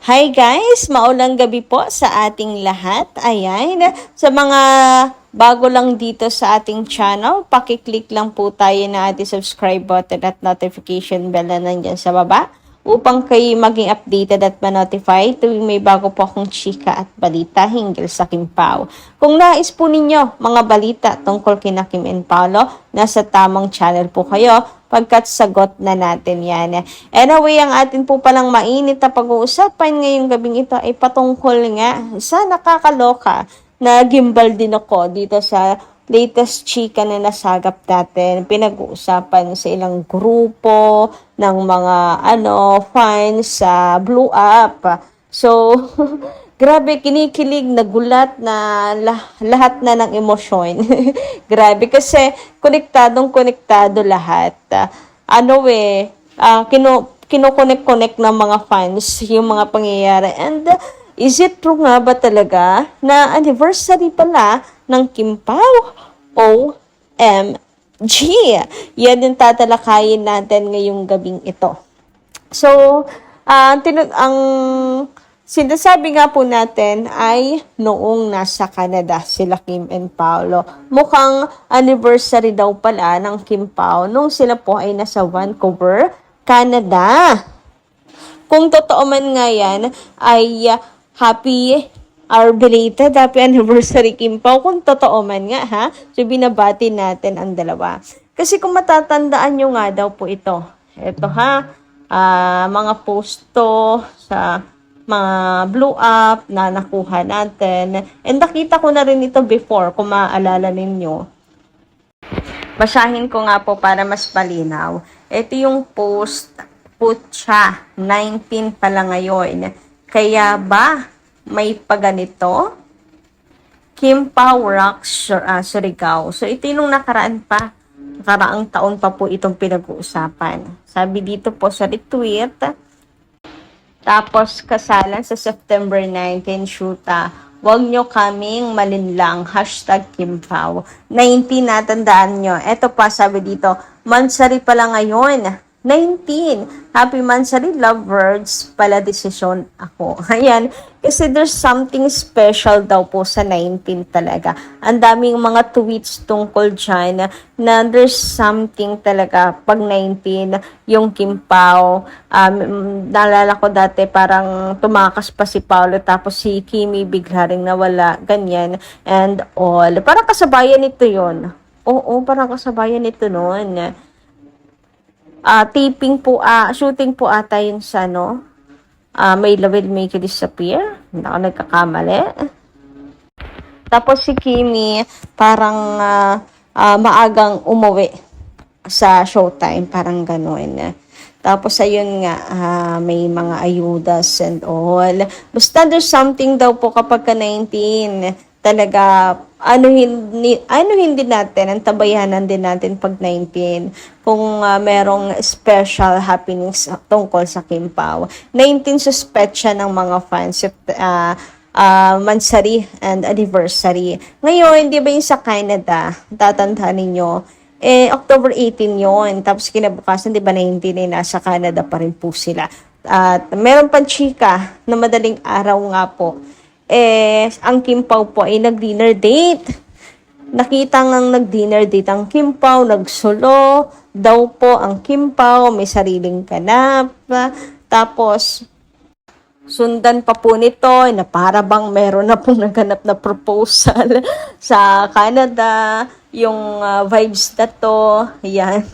Hi guys! Maulang gabi po sa ating lahat. Ayan, sa mga bago lang dito sa ating channel, pakiclick lang po tayo na ating subscribe button at notification bell na nandyan sa baba upang kayo maging updated at ma-notify tuwing may bago po akong chika at balita hinggil sa Kim Pao. Kung nais po ninyo mga balita tungkol kina Kim and Paolo, nasa tamang channel po kayo pagkat sagot na natin yan. Anyway, ang atin po palang mainit na pag-uusapan ngayong gabing ito ay patungkol nga sa nakakaloka na gimbal din ako dito sa latest chika na nasagap natin. Pinag-uusapan sa ilang grupo ng mga fans sa Blue Up. So, grabe, kinikilig, nagulat na lahat na ng emosyon. Grabe, kasi konektado lahat. Kino-connect ng mga fans yung mga pangyayari. And is it true nga ba talaga na anniversary pala ng Kim Pao? OMG! Yan yung tatalakayin natin ngayong gabing ito. So, ang sinasabi nga po natin ay noong nasa Canada sila Kim and Paolo. Mukhang anniversary daw pala ng Kim Pao nung sila po ay nasa Vancouver, Canada. Kung totoo man nga yan, ay happy anniversary Kim Pao. Kung totoo man nga ha, so binabati natin ang dalawa. Kasi kung matatandaan nyo nga daw po ito ha, mga posto sa mga Blue Up na nakuha natin. And nakita ko na rin ito before, kung maaalala ninyo. Basahin ko nga po para mas malinaw. Ito yung post, putya, 19 pala ngayon. Kaya ba may paganito? Kim Pao rocks Surigao. So ito yung nakaraang taon pa po itong pinag-uusapan. Sabi dito po sa retweet, tapos kasalan sa September 19, shoota, huwag nyo kaming malinlang, #Kim Pao. 19, natandaan nyo. Eto pa, sabi dito, mansari pala ngayon. 19, happy mansari, lovebirds, pala desisyon ako. Ayan, kasi there's something special daw po sa 19 talaga. Ang daming mga tweets tungkol dyan na there's something talaga pag 19, yung Kim Pao. Naalala ko dati parang tumakas pa si Paolo tapos si Kimi bigla ring nawala, ganyan and all. Parang kasabayan nito yon. Oo, parang kasabayan nito noon. Shooting po ata yun sa May Love Will Make You Disappear. Hindi ako nagkakamali. Tapos si Kimi parang maagang umuwi sa Showtime, parang gano'n. Tapos ayun nga, may mga ayudas and all. Basta there's something daw po kapag ka 19, talaga, hindi natin, ang tabayanan din natin pag 19, kung merong special happenings tungkol sa Kim Pao. 19 suspect siya ng mga fans, mansari and anniversary. Ngayon, di ba yung sa Canada, tatandaan ninyo, October 18 yon. Tapos kinabukasan, di ba 19, nasa Canada pa rin po sila. At meron pang chika na madaling araw nga po, ang Kim Pao po ay nag-dinner date. Nakita ngang nag-dinner date ang Kim Pao, nagsulo daw po ang Kim Pao, may sariling ganap. Tapos, sundan pa po nito na para bang meron na pong naganap na proposal sa Canada, yung vibes na to, yan.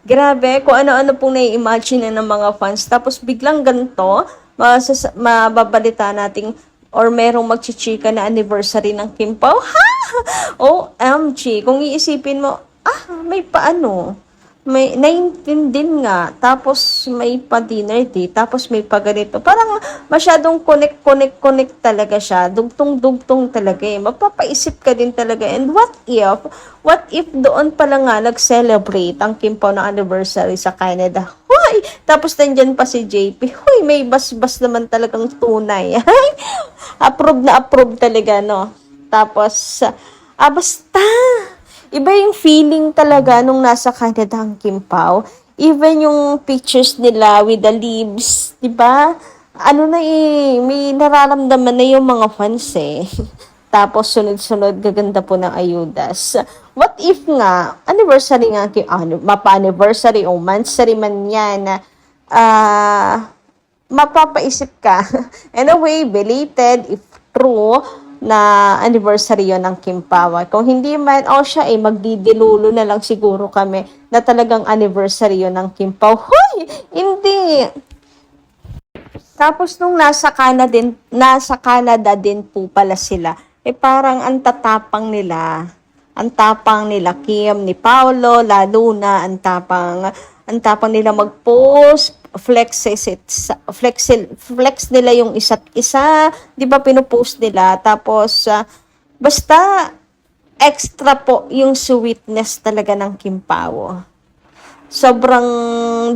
Grabe, kung ano-ano pong nai-imagine ng mga fans. Tapos biglang ganito, mababalita nating or merong magchichika na anniversary ng Kim Pao. Ha! OMG! Kung iisipin mo, may paano? May 19 din nga, tapos may pa-dinner date, tapos may pa-ganito. Parang masyadong connect talaga siya. Dugtong-dugtong talaga eh. Mapapaisip ka din talaga. And what if doon pala nga nag-celebrate ang Kim Pao na anniversary sa Canada? Huy! Tapos nandyan pa si JP. Huy, may bas-bas naman talagang tunay. Approve talaga, no? Tapos, basta... Iba yung feeling talaga nung nasa Canada ang Kim Pao. Even yung pictures nila with the leaves, di ba? ano na eh, may nararamdaman na yung mga fans eh. Tapos sunod-sunod gaganda po ng ayudas. What if nga, anniversary nga, mapa-anniversary o monthsary man yan, mapapaisip ka. In a way, belated, if true, na anniversary yon ng Kim Pao. Kung hindi man, siya eh, magdidilulo na lang siguro kami na talagang anniversary yon ng Kim Pao. Hoy! Hindi! Tapos nung nasa Canada din po pala sila, parang ang tapang nila Kim, ni Paolo, lalo na ang tapang nila mag-post, flex nila yung isa't isa, di ba pinupost nila, tapos, basta, extra po yung sweetness talaga ng Kim Pao. Sobrang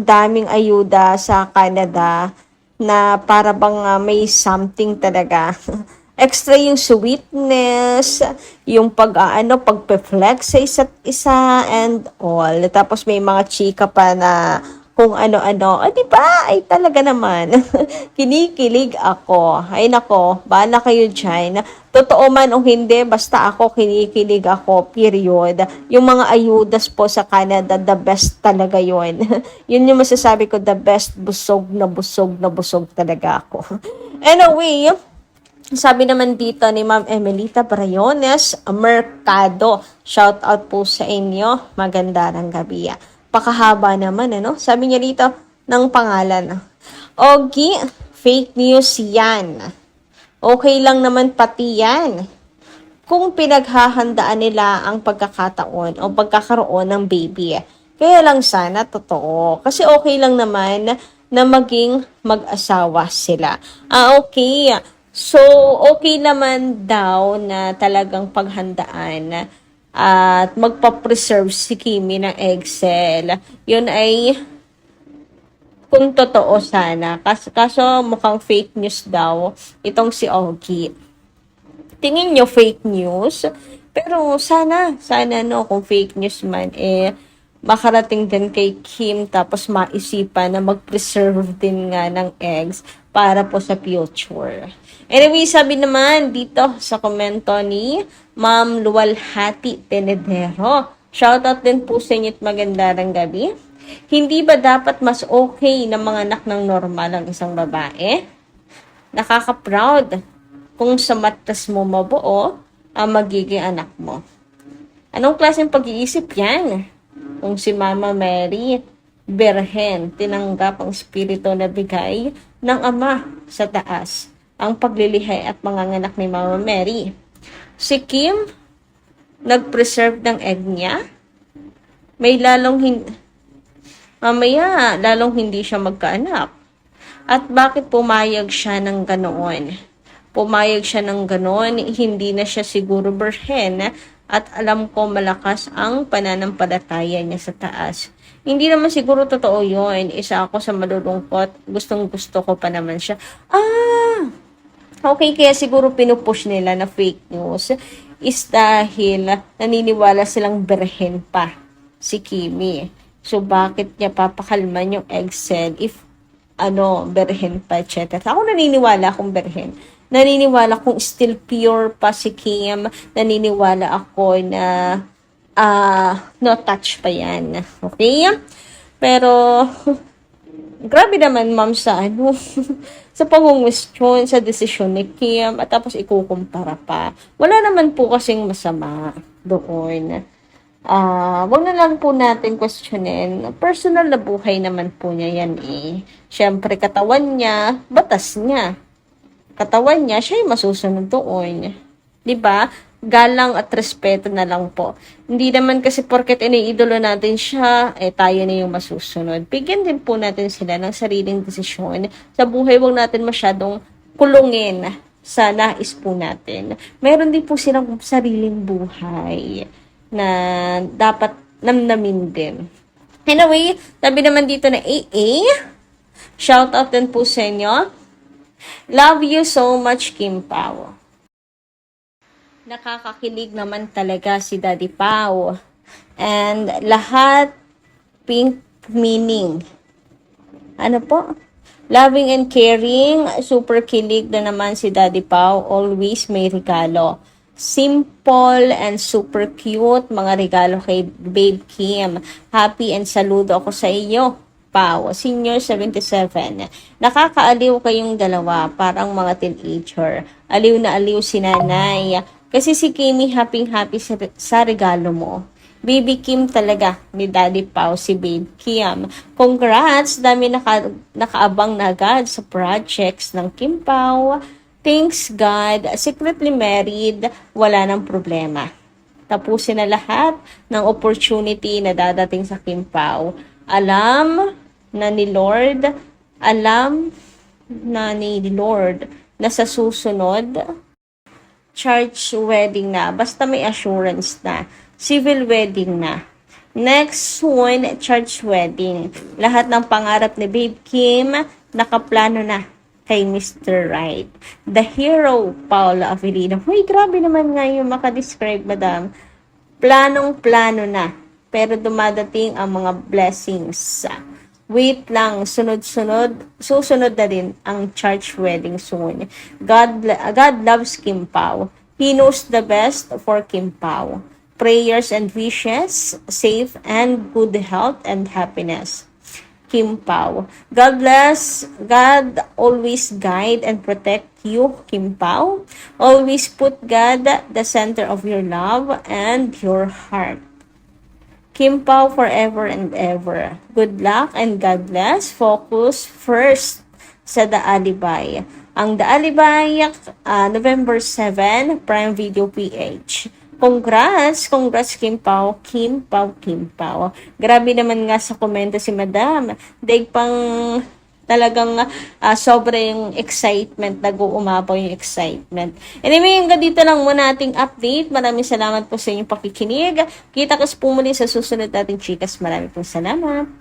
daming ayuda sa Canada na para bang may something talaga. Extra yung sweetness, yung pagpe-flex sa isa't isa and all. Tapos may mga chika pa na kung ano-ano. Di ba? Ay talaga naman. Kinikilig ako. Ay nako, bahala kayo dyan. Totoo man o hindi, basta ako kinikilig ako, period. Yung mga ayudas po sa Canada, the best talaga yon. Yun yung masasabi ko, the best, busog na busog na busog talaga ako. Anyway, sabi naman dito ni Ma'am Emelita Brayones Mercado. Shout out po sa inyo. Magandang gabi. Pakahaba naman, ano? Sabi niya dito ng pangalan. Ogi, fake news yan. Okay lang naman pati yan. Kung pinaghahandaan nila ang pagkakataon o pagkakaroon ng baby. Kaya lang sana totoo. Kasi okay lang naman na maging mag-asawa sila. Okay. So, okay naman daw na talagang paghandaan at magpa-preserve si Kimi ng eggcell. Yun ay kung totoo sana. Kaso mukhang fake news daw itong si Ogie. Tingin nyo fake news? Pero sana no, kung fake news man, makarating din kay Kim tapos maisipan na mag-preserve din nga ng eggs para po sa future. Anyway, sabi naman dito sa komento ni Ma'am Luwalhati Tenedero. Shoutout din po sa inyo at magandang gabi. Hindi ba dapat mas okay na mga anak ng normal ang isang babae? Nakaka-proud kung sa matas mo mabuo ang magiging anak mo. Anong klaseng pag-iisip yan? Kung si Mama Mary, Berhen, tinanggap ang spirito na bigay ng Ama sa taas, ang paglilihi at manganganak ni Mama Mary. Si Kim, nag-preserve ng egg niya, mamaya lalong hindi siya magkaanak. At bakit pumayag siya ng ganoon? Pumayag siya ng ganoon, hindi na siya siguro berhen at alam ko malakas ang pananampalataya niya sa taas. Hindi naman siguro totoo yun. Isa ako sa malulungkot. Gustong gusto ko pa naman siya. Okay, kaya siguro pinupush nila na fake news is dahil naniniwala silang berhen pa si Kimi. So, bakit niya papakalman yung eggcell if berhen pa, etc. Ako naniniwala akong berhen. Naniniwala kung still pure pa si Kim. Naniniwala ako na no touch pa yan. Okay? Pero, grabe naman, ma'am, sa sa pangungustyon, sa desisyon ni Kim, at tapos ikukumpara pa. Wala naman po kasing masama doon. Wag na lang po natin questionin. Personal na buhay naman po niya yan eh. Siyempre, katawan niya, batas niya. Katawan niya, siya yung masusunod doon. Diba? Galang at respeto na lang po. Hindi naman kasi porket iniidolo natin siya, tayo na yung masusunod. Bigyan din po natin sila ng sariling desisyon. Sa buhay, wag natin masyadong kulungin sa nais po natin. Meron din po silang sariling buhay na dapat namnamin din. Anyway, sabi naman dito na AA, shout out din po sa inyo. Love you so much, Kim Pao. Nakakakilig naman talaga si Daddy Pao. And lahat pink meaning. Ano po? Loving and caring, super kilig na naman si Daddy Pau, always may regalo. Simple and super cute, mga regalo kay Babe Kim. Happy and saludo ako sa iyo, Pau, Senior 77. Nakakaaliw kayong dalawa, parang mga teenager. Aliw na aliw si nanay. Kasi si Kimi happy sa regalo mo. Baby Kim talaga ni Daddy Pau, si Babe Kim. Congrats! Dami nakaabang na agad sa projects ng Kim Pau. Thanks God, secretly married, wala nang problema. Tapusin na lahat ng opportunity na dadating sa Kim Pau. Alam ni Lord na sa susunod, church wedding na. Basta may assurance na. Civil wedding na. Next one, church wedding. Lahat ng pangarap ni Babe Kim, nakaplano na kay Mr. Right. The hero, Paula Avellino. Huy, grabe naman nga yung makadescribe, madam. Planong-plano na. Pero dumadating ang mga blessings. Wait lang, susunod na din ang church wedding soon. God loves Kim Pao. He knows the best for Kim Pao. Prayers and wishes, safe and good health and happiness. Kim Pao. God bless. God always guide and protect you, Kim Pao. Always put God the center of your love and your heart. Kim Pao forever and ever. Good luck and God bless. Focus first sa The Alibay. Ang The Alibay, November 7, Prime Video PH. Congrats Kim Pao, Kim Pao. Grabe naman nga sa komento si Madam. Daig pang talagang sobra yung excitement, nag-uumapaw yung excitement. Anyway, hanggang dito lang muna ating update. Maraming salamat po sa inyong pakikinig. Kita kas po muli sa susunod nating chikas. Maraming pong salamat.